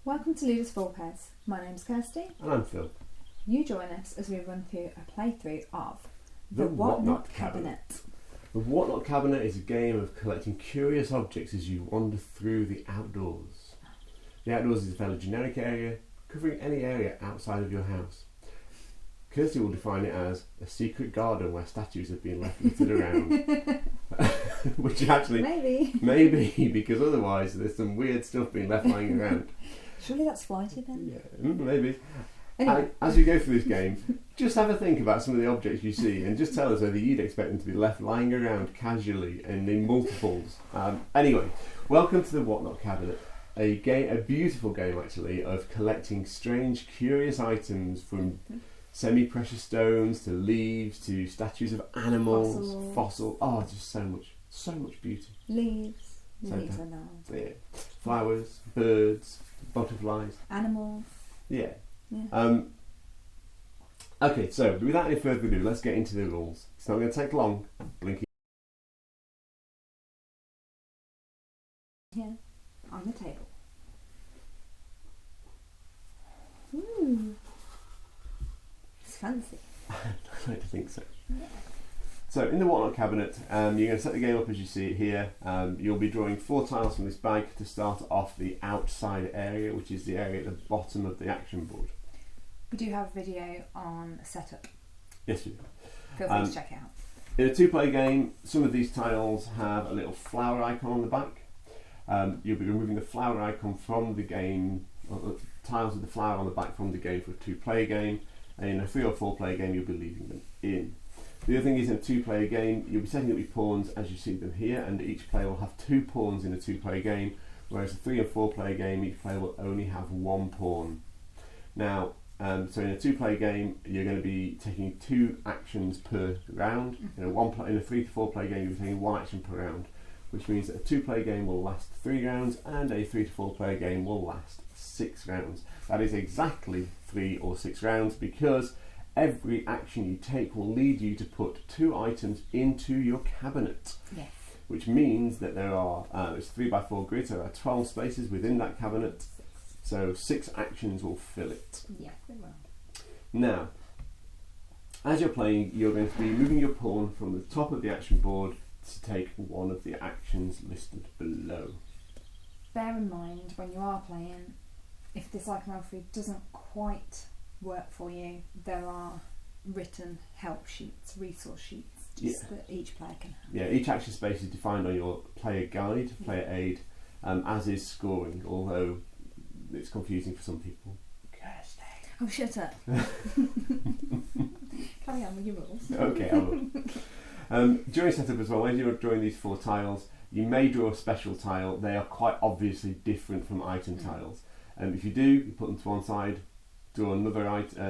Welcome to Ludus Vulpes. My name's Kirsty. And I'm Phil. You join us as we run through a playthrough of The What Not Cabinet. The What Not Cabinet is a game of collecting curious objects as you wander through the outdoors. The outdoors is a fairly generic area, covering any area outside of your house. Kirsty will define it as a secret garden where statues have been left littered around. Which actually maybe because otherwise there's some weird stuff being left lying around. Surely that's flighty then? Yeah, maybe. Anyway. As we go through this game, just have a think about some of the objects you see and just tell us whether you'd expect them to be left lying around casually and in multiples. Anyway, welcome to the What Not Cabinet, a beautiful game actually of collecting strange, curious items from semi-precious stones to leaves to statues of animals, fossil. Oh, just so much beauty. Leaves are nice. Yeah, flowers, birds, butterflies, animals. Yeah. Okay, so without any further ado, let's get into the rules. It's not going to take long. Blinky. Here, on the table. Ooh. It's fancy. I'd like to think so. Yeah. So in the What Not Cabinet, you're going to set the game up as you see it here. You'll be drawing 4 tiles from this bag to start off the outside area, which is the area at the bottom of the action board. We do have a video on setup. Yes, we do. Feel free to check it out. In a 2-player game, some of these tiles have a little flower icon on the back. You'll be removing the flower icon from the game, or the tiles with the flower on the back from the game for a 2-player game. And in a 3 or 4-player game, you'll be leaving them in. The other thing is, in a 2-player game, you'll be setting up your pawns as you see them here, and each player will have 2 pawns in a 2-player game, whereas a 3 or 4-player game, each player will only have 1 pawn. Now, so in a 2-player game, you're going to be taking 2 actions per round. In a 3 to 4-player game, you'll be taking 1 action per round, which means that a 2-player game will last 3 rounds, and a 3 to 4-player game will last 6 rounds. That is exactly 3 or 6 rounds, because every action you take will lead you to put 2 items into your cabinet. Yes. Which means that there are, it's 3x4 grid, so there are 12 spaces within that cabinet. So 6 actions will fill it. Yes, they will. Now, as you're playing, you're going to be moving your pawn from the top of the action board to take one of the actions listed below. Bear in mind when you are playing, if this iconography doesn't quite work for you, there are written help sheets, resource sheets, that each player can have. Yeah, each action space is defined on your player guide, player aid, as is scoring, although it's confusing for some people. Kirsty. Oh, shut up. Carry on with your rules. Okay, I will. During setup as well, when you're drawing these 4 tiles, you may draw a special tile. They are quite obviously different from item tiles. If you do, you put them to one side, draw another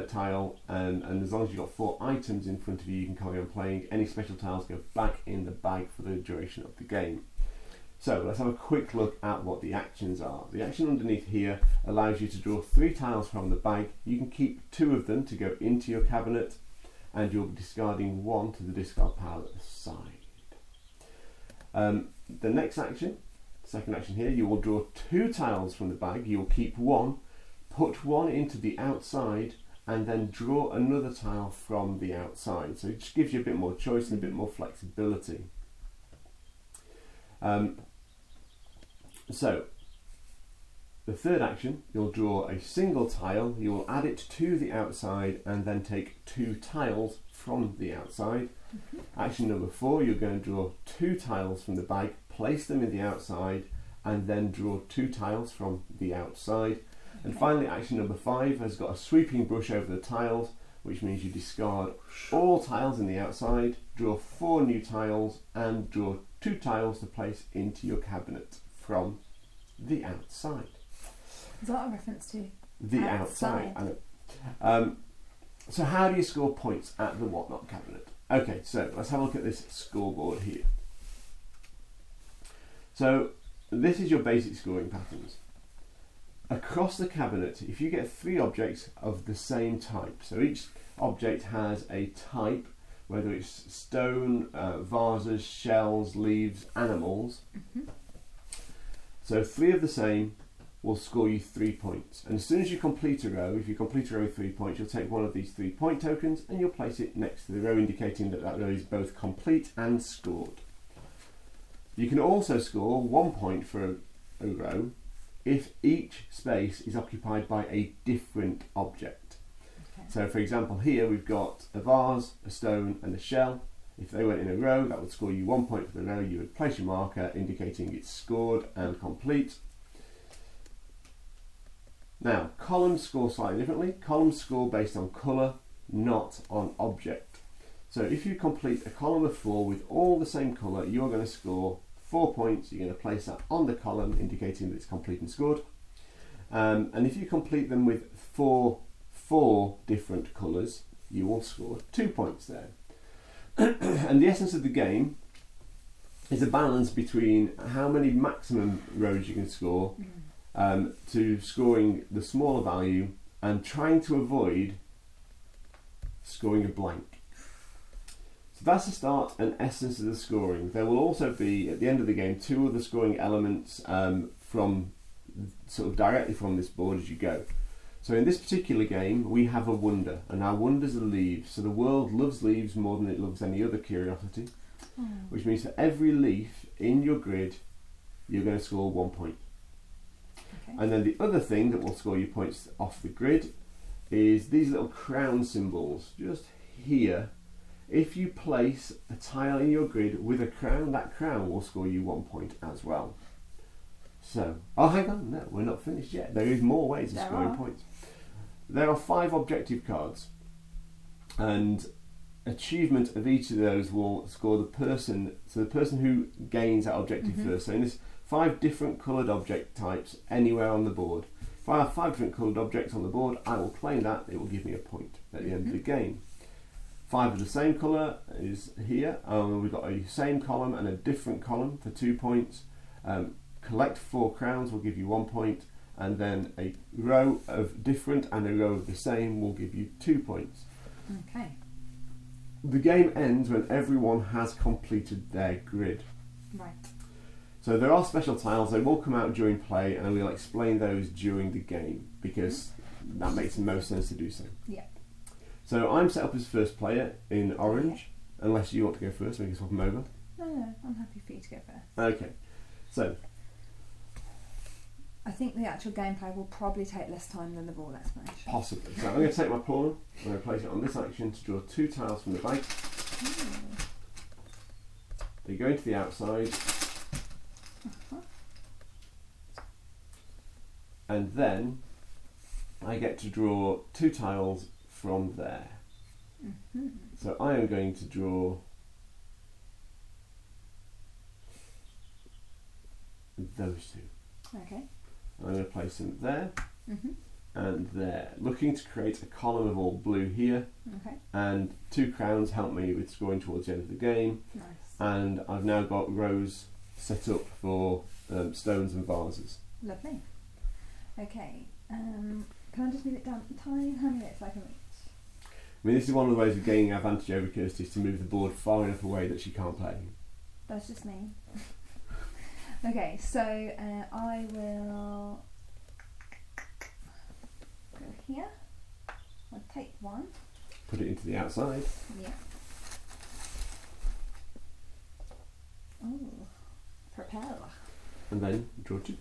tile, and as long as you've got 4 items in front of you, you can carry on playing. Any special tiles go back in the bag for the duration of the game. So let's have a quick look at what the actions are. The action underneath here allows you to draw 3 tiles from the bag. You can keep 2 of them to go into your cabinet, and you'll be discarding 1 to the discard pile at the side. The next action, second action here, you will draw 2 tiles from the bag. You will keep 1, put 1 into the outside, and then draw another tile from the outside. So it just gives you a bit more choice and a bit more flexibility. So the third action, you'll draw a single tile, you will add it to the outside and then take 2 tiles from the outside. Action number 4, you're going to draw 2 tiles from the bag, place them in the outside, and then draw 2 tiles from the outside. And finally, action number 5 has got a sweeping brush over the tiles, which means you discard all tiles in the outside, draw 4 new tiles, and draw 2 tiles to place into your cabinet from the outside. Is that a reference to the outside? I know. So how do you score points at the What Not Cabinet? Okay, so let's have a look at this scoreboard here. So this is your basic scoring patterns. Across the cabinet, if you get 3 objects of the same type, so each object has a type, whether it's stone, vases, shells, leaves, animals. So 3 of the same, will score you 3 points. And as soon as you complete a row, if you complete a row with 3 points, you'll take one of these 3 point tokens and you'll place it next to the row, indicating that that row is both complete and scored. You can also score 1 point for a row if each space is occupied by a different object. Okay. So for example, here we've got a vase, a stone and a shell. If they went in a row, that would score you 1 point for the row. You would place your marker indicating it's scored and complete. Now, columns score slightly differently. Columns score based on colour, not on object. So if you complete a column of 4 with all the same colour, you're going to score 4 points. You're going to place that on the column, indicating that it's complete and scored. And if you complete them with four different colours, you will score 2 points there. And the essence of the game is a balance between how many maximum rows you can score to scoring the smaller value and trying to avoid scoring a blank. So that's the start and essence of the scoring. There will also be, at the end of the game, 2 other scoring elements from sort of directly from this board as you go. So in this particular game, we have a wonder, and our wonders are leaves. So the world loves leaves more than it loves any other curiosity, which means for every leaf in your grid, you're going to score 1 point. Okay. And then the other thing that will score you points off the grid is these little crown symbols, just here. If you place a tile in your grid with a crown, that crown will score you 1 point as well. So, oh hang on, no, we're not finished yet. There is more ways of scoring points. There are 5 objective cards, and achievement of each of those will score the person, so the person who gains that objective first. So in this 5 different coloured object types anywhere on the board. If I have 5 different coloured objects on the board, I will claim that, it will give me a point at the end of the game. 5 of the same colour is here, we've got a same column and a different column for 2 points. Collect 4 crowns will give you 1 point, and then a row of different and a row of the same will give you 2 points. Okay. The game ends when everyone has completed their grid. Right. So there are special tiles, they will come out during play, and we'll explain those during the game because that makes the most sense to do so. Yeah. So I'm set up as first player in orange, unless you want to go first, we can swap them over. No, I'm happy for you to go first. Okay, so I think the actual gameplay will probably take less time than the ball explanation. possibly. So I'm going to take my pawn, I'm going to place it on this action to draw 2 tiles from the bag. They go into the outside. And then I get to draw 2 tiles from there. So I am going to draw those 2. Okay. I'm going to place them there and there, looking to create a column of all blue here. Okay. And 2 crowns help me with scoring towards the end of the game. Nice. And I've now got rows set up for stones and vases. Lovely. Okay. Can I just move it down tiny bit so I can reach? I mean, this is one of the ways of gaining advantage over Kirsty, is to move the board far enough away that she can't play. That's just me. Okay, so I will go here. I'll take 1. Put it into the outside. Yeah. Oh, propel. And then draw 2.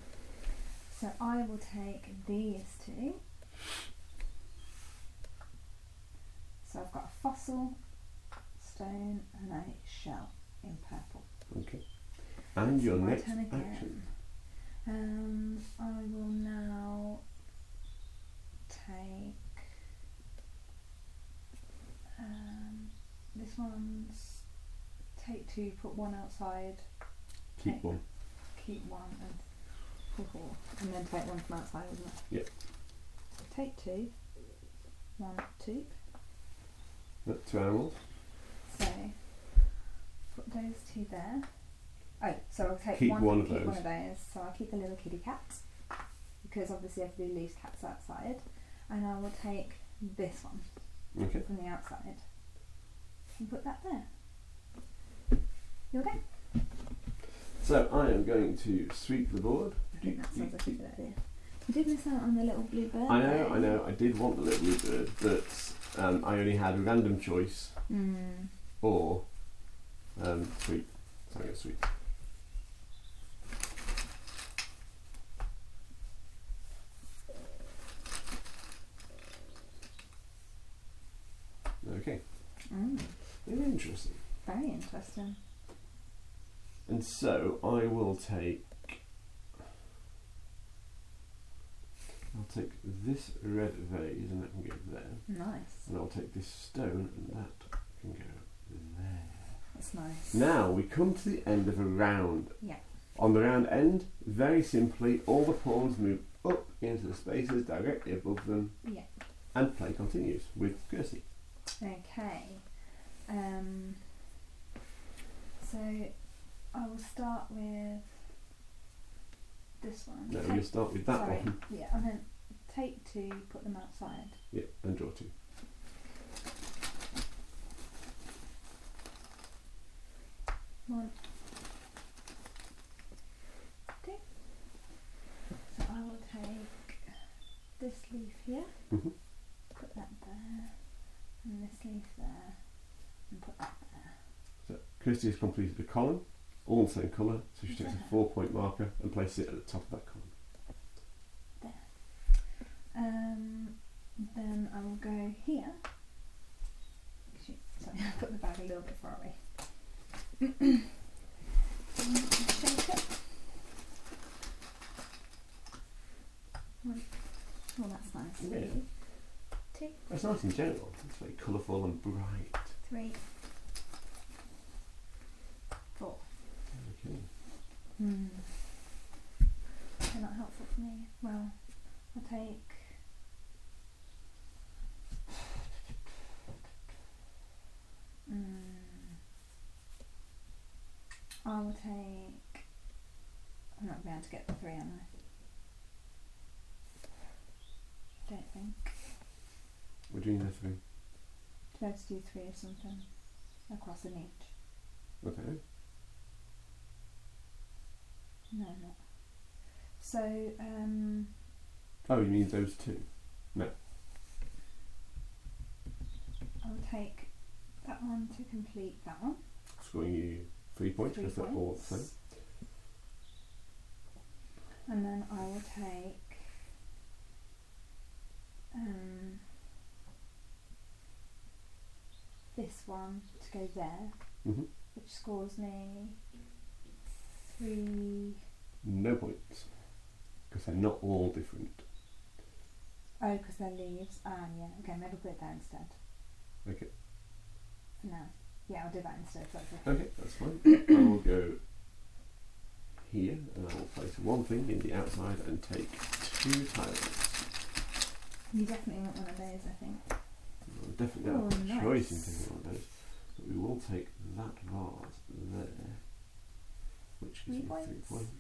So I will take these 2. So I've got a fossil, stone, and a shell in purple. Okay. And your My next turn again. action. I will now take this one's take 2, put 1 outside, Keep 1. keep 1 and then take 1 from outside, isn't it? Yep. Take 2, 1, 2. That's 2 animals. So put those 2 there. Oh, so I'll take Keep one, one of keep those. one of those. So I'll keep the little kitty cat because obviously everybody leaves cats outside, and I will take this one Okay. from the outside and put that there. Your go. So I am going to sweep the board. I think that sounds like a good idea. You did miss out on the little blue bird. I know. I did want the little blue bird, but I only had a random choice or sweet. So I get sweet. Okay. Interesting. Very interesting. And so I will take. I'll take this red vase and that can go there. Nice. And I'll take this stone and that can go there. That's nice. Now we come to the end of a round. Yeah. On the round end, very simply, all the pawns move up into the spaces directly above them. Yeah. And play continues with Kirsty. Okay. So I will start with this one. No, you'll start with that one. Yeah, and then take two, put them outside. Yeah, and draw two. One, two. So I will take this leaf here, put that there, and this leaf there, and put that there. So Kirsty has completed the column, all the same colour, so she takes a 4-point marker and places it at the top of that column. There. Then I will go here. Sorry, I put the bag a little bit far away. Shake it. One. Oh, that's nice. Yeah. Two. It's nice in general. It's very colourful and bright. Three. Four. Okay. They're not helpful for me. Well, I'll take. I will take. I'm not going to be able to get the three, am I? Don't think. What do you mean the three? To be able to do three of something across an each. Okay. No, not. So, Oh, you mean those two? No. I'll take that one to complete that one. Scoring you 3 points 3 because they're all the same. points. And then I will take this one to go there, which scores me 3. No points because they're not all different. Oh, because they're leaves. Ah, yeah. Okay, maybe put it there instead. Okay. For now. Yeah, I'll do that instead. If that's Okay, that's fine. I will go here and I will place one thing in the outside and take 2 tiles. You definitely want one of those, I think. We'll definitely have a choice in taking one of those. But we will take that vase there, which gives me 3 points.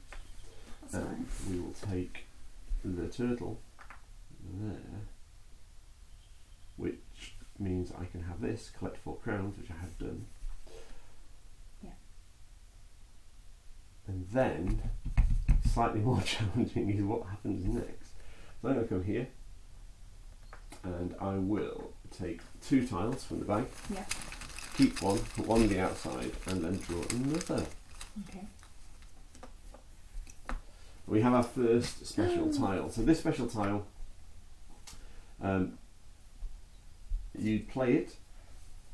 That's And nice. we will take the turtle there, which means I can have this, collect 4 crowns, which I have done. Yeah. And then, slightly more challenging is what happens next. So I'm going to come here, and I will take 2 tiles from the bag, Yeah. keep one, put one on the outside, and then draw another. Okay. We have our first special tile. So this special tile, you play it,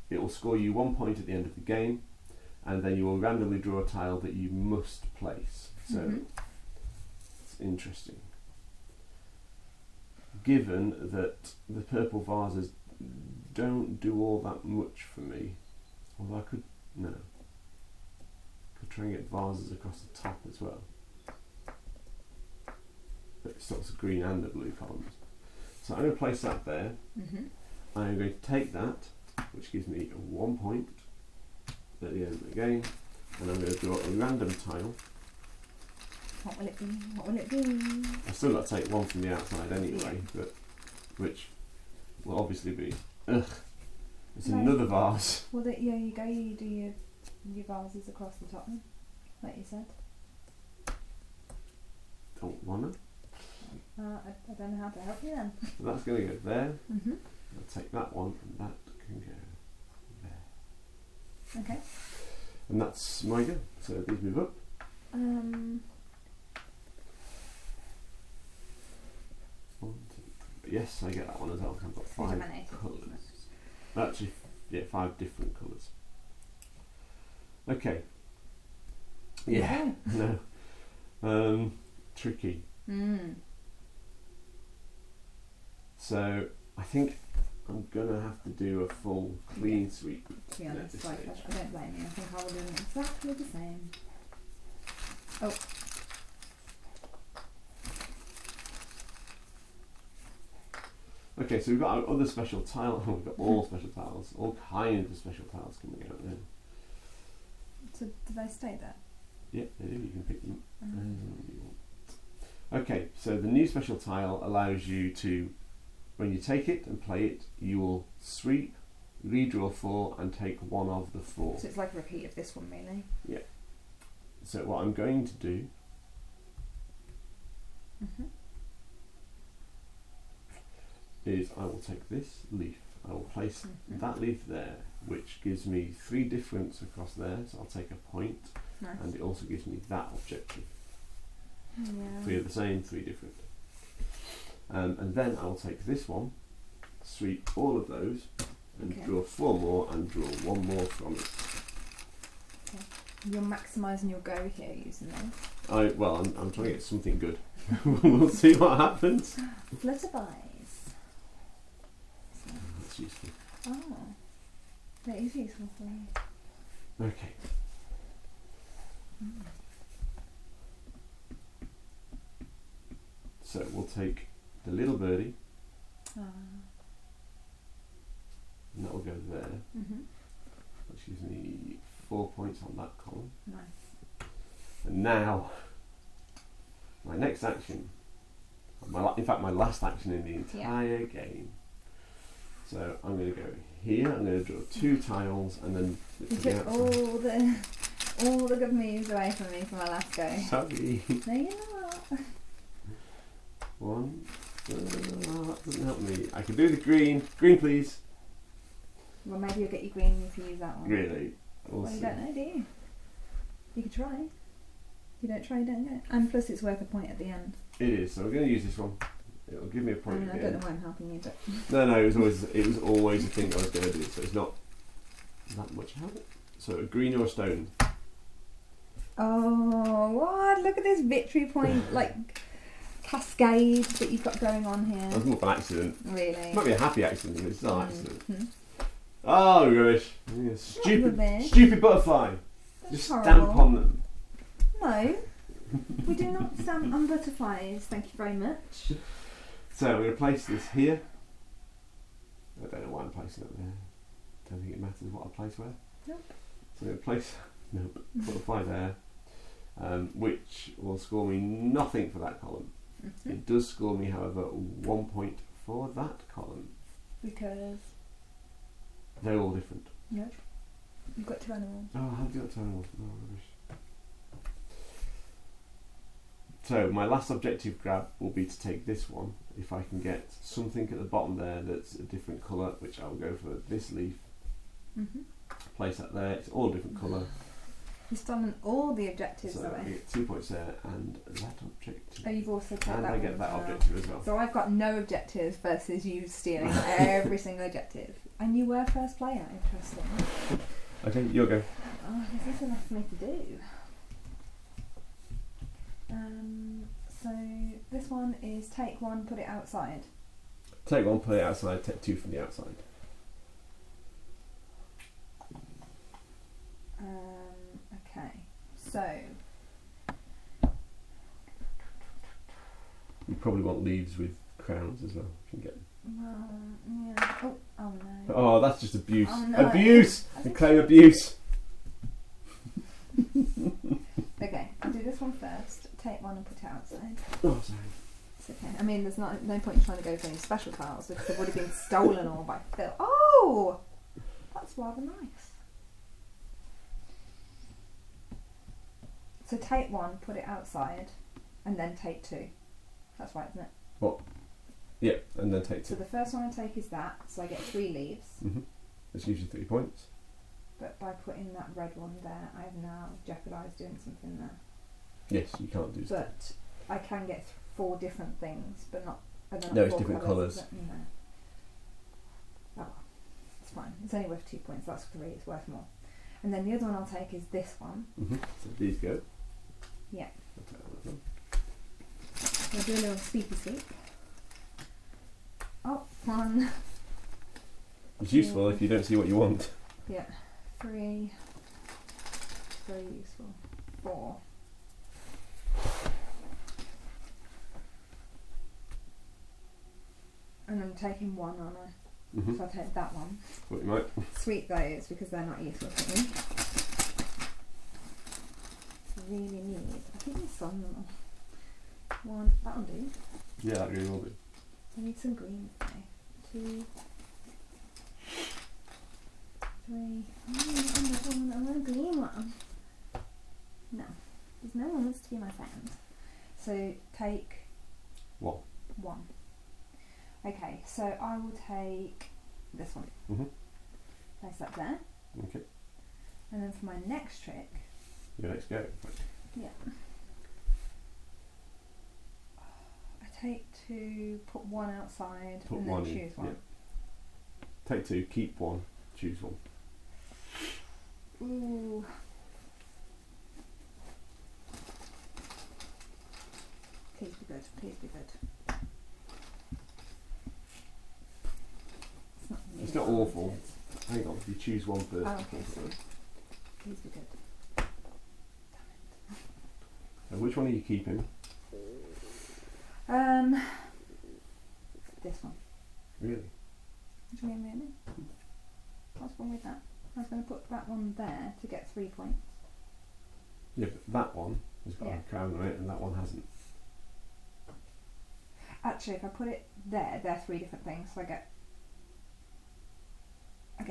it will score you 1 point at the end of the game, and then you will randomly draw a tile that you must place. So it's interesting. Given that the purple vases don't do all that much for me, although I could try and get vases across the top as well. But it stops the green and the blue columns. So I'm going to place that there. I'm going to take that, which gives me 1 point at the end of the game, and I'm going to draw a random tile. What will it be? What will it be? I've still got to take one from the outside anyway, but which will obviously be it's another vase. Well, yeah, you go. You do your vases across the top, like you said. Don't wanna. I don't know how to help you then. So that's going to go there. Mm-hmm. I'll take that one, and that can go there. Okay. And that's my go. So these move up. Um. 1, 2, 3. Yes, I get that one as well. I've got 5 colours. Actually, yeah, 5 different colours. Okay. Yeah. No. Tricky. So I think I'm gonna have to do a full clean sweep. To be honest, I don't blame you. I think I would do exactly the same. Oh. Okay, so we've got our other special tile. We've got all special tiles, all kinds of special tiles coming out there. So do they stay there? Yeah, they do. You can pick them. Okay, so the new special tile allows you to, when you take it and play it, you will sweep, redraw 4, and take one of the 4. So it's like a repeat of this one, really. Yeah. So what I'm going to do is I will take this leaf. I will place that leaf there, which gives me 3 difference across there. So I'll take a point, and it also gives me that objective. Yeah. 3 of the same, 3 different. And then I'll take this one, sweep all of those, and draw 4 more, and draw 1 more from it. Okay. You're maximising your go here using those. I'm trying to get something good. We'll see what happens. Flutterby's. That's useful. Oh, that is useful for you. Okay. So we'll take the little birdie, and that will go there, which gives me 4 points on that column. Nice. And now, my next action, in fact my last action in the entire game. So I'm going to go here, I'm going to draw 2 tiles, and then... You took all the good moves away from me for my last go. Sorry. No, you're not. 1, that doesn't help me. I can do the green. Green, please. Well, maybe you'll get your green if you use that one. Really? Well, you don't know, do you? You could try. If you don't try, you don't get. And plus, it's worth a point at the end. It is. So we're going to use this one. It'll give me a point. I don't know why I'm helping you, but no, it was always a thing I was going to do. So it's not that much help. So a green or a stone. Oh, what? Look at this victory point, cascade that you've got going on here. That's more of an accident. Really? It might be a happy accident, but it's not an accident. Oh, rubbish. Yeah, stupid butterfly. That's just horrible. Stamp on them. No. We do not stamp on butterflies, thank you very much. So I'm going to place this here. I don't know why I'm placing it there. Don't think it matters what I place where. Nope. So I'm going to place butterfly there, which will score me nothing for that column. It does score me, however, 1 point for that column. Because they're all different. Yep. You've got 2 animals. Oh, how do you got 2 animals? Oh, rubbish. So my last objective grab will be to take this one. If I can get something at the bottom there that's a different colour, which I'll go for this leaf. Place that there. It's all a different colour. You've stolen all the objectives So away. I get 2 points there, and that objective. Oh, you've also taken that and I get one that as well. objective as well. So I've got no objectives versus you stealing every single objective. And you were first player, interesting. Okay, your go. Oh, this is enough for me to do. So this one is take 1, put it outside. Take 1, put it outside, take 2 from the outside. Okay, so You probably want leaves with crowns as well. If you can get them. yeah. Oh no. Oh, that's just abuse. Oh, no. Abuse! I claim abuse. Okay, I'll do this one first. Take 1 and put it outside. Oh, sorry. It's okay. I mean, there's no point in trying to go for any special tiles because they would have been stolen all by Phil. Oh! That's rather nice. So take 1, put it outside, and then take 2. That's right, isn't it? What? Yeah, and then take So 2. the first one I take is that, so I get 3 leaves. It's usually 3 points. But by putting that red one there, I have now jeopardised doing something there. Yes, you can't do stuff. But I can get 4 different things, but not. No, it's different colours. No. Oh well, it's fine. It's only worth 2 points. That's 3. It's worth more. And then the other one I'll take is this one. So these go. Yeah. I'll take that one. So I'll do a little sleepy sleep. Oh, 1. It's useful if you don't see what you want. Yeah. 3. Very useful. 4. And I'm taking 1, aren't I? So I'll take that one. What you might. Sweet those, because they're not useful for me. Really need. I think there's some of them. 1. That'll do. Yeah, that really will do. I need some green today. 2. 3. I want a green one. No. There's no one wants to be my friend. So take 1. 1. Okay, so I will take this one. Place that there. Okay. And then for my next trick. Your next go. Yeah. I take 2, put 1 outside, Put and 1 then in. choose 1. Yeah. Take 2, keep 1, choose 1. Ooh. Please be good, please be good. It's not awful. Hang on, you choose 1 first. Oh, okay, so please be good. So which one are you keeping? This one. Really? What do you mean, really? What's wrong with that? I was going to put that one there to get 3 points. Yeah, but that one has got a crown on it and that one hasn't. Actually, if I put it there, they're 3 different things, so I get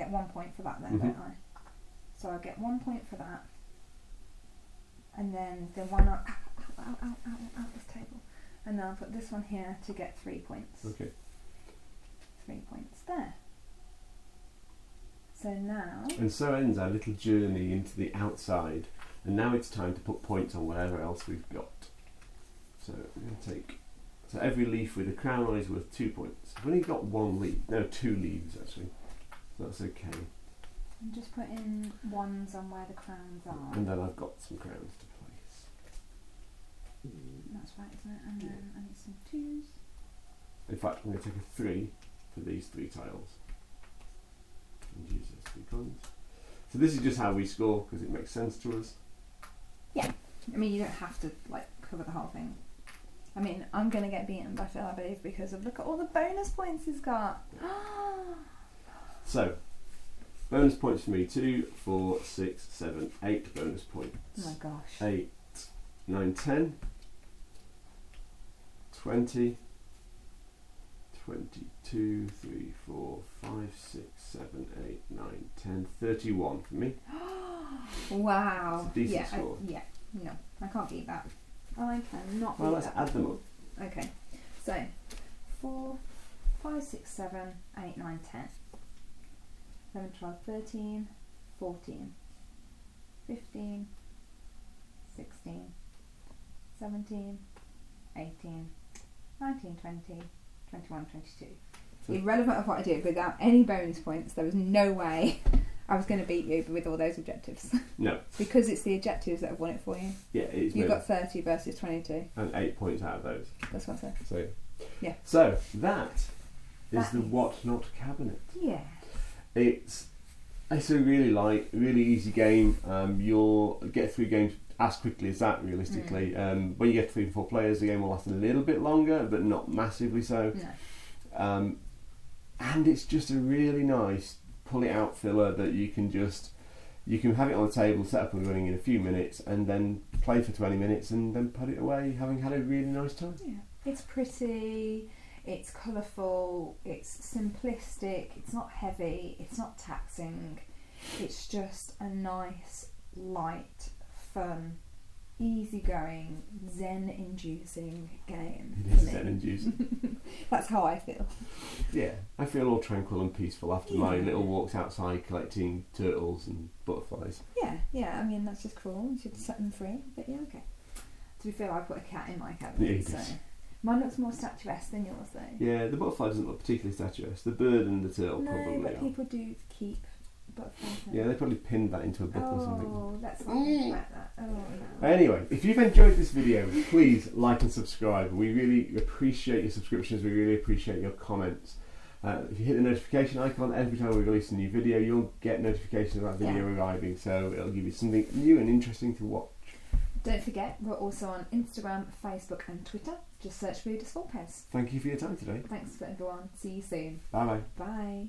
1 point for that then, don't I? So I get 1 point for that, and then the one out this table, and then I'll put this one here to get 3 points. Okay. 3 points there. So now. And so ends our little journey into the outside, and now it's time to put points on whatever else we've got. So I'm going to take. So every leaf with a crown on is worth 2 points. I've only got 1 leaf. No, 2 leaves actually. So that's okay. I'm just putting 1s on where the crowns are. And then I've got some crowns to place. That's right, isn't it? And then I need some 2s. In fact, I'm going to take a 3 for these 3 tiles. And use those 3 coins. So this is just how we score, because it makes sense to us. Yeah. I mean, you don't have to like cover the whole thing. I mean, I'm going to get beaten by Phil, I believe, because of look at all the bonus points he's got. So, bonus points for me 2, 4, 6, 7, 8 bonus points. Oh my gosh. 8, 9, 10, 20, 22, 3, 4, 5, 6, 7, 8, 9, 10, 31 for me. Wow. It's a decent score. No, I can't beat that. I cannot beat Well, let's that. add them up. Okay, so 4, 5, 6, 7, 8, 9, 10, 11, 12, 13, 14, 15, 16, 17, 18, 19, 20, 21, 22. So Irrelevant of what I did, without any bonus points, there was no way I was going to beat you with all those objectives. No. Because it's the objectives that have won it for you. Yeah, it's You've got 30 versus 22. and 8 points out of those. That's what I said. So Yeah. So that is That the is- What Not cabinet. Yeah. It's a really light, really easy game. You'll get through games as quickly as that, realistically. When you get 3 or 4 players, the game will last a little bit longer, but not massively so. No. And it's just a really nice pull it out filler that you can have it on the table, set up and running in a few minutes, and then play for 20 minutes and then put it away, having had a really nice time. Yeah. It's pretty, it's colourful, it's simplistic, it's not heavy, it's not taxing. It's just a nice, light, fun easygoing, zen-inducing game. It is zen-inducing. That's how I feel. Yeah, I feel all tranquil and peaceful after my little walks outside collecting turtles and butterflies. Yeah, I mean, that's just cruel. You should set them free, but yeah, okay. To be fair, I put a cat in my cabinet, so... Mine looks more statuesque than yours, though. Yeah, the butterfly doesn't look particularly statuesque. The bird and the turtle probably but are. people do keep butterflies. Yeah, they probably pinned that into a book or something. Oh, let's not think about that. Oh, no. Anyway, if you've enjoyed this video, please like and subscribe. We really appreciate your subscriptions. We really appreciate your comments. If you hit the notification icon, every time we release a new video, you'll get notifications about that video arriving. So it'll give you something new and interesting to watch. Don't forget, we're also on Instagram, Facebook and Twitter. Just search for Vulpes. Thank you for your time today. Thanks for everyone. See you soon. Bye bye. Bye.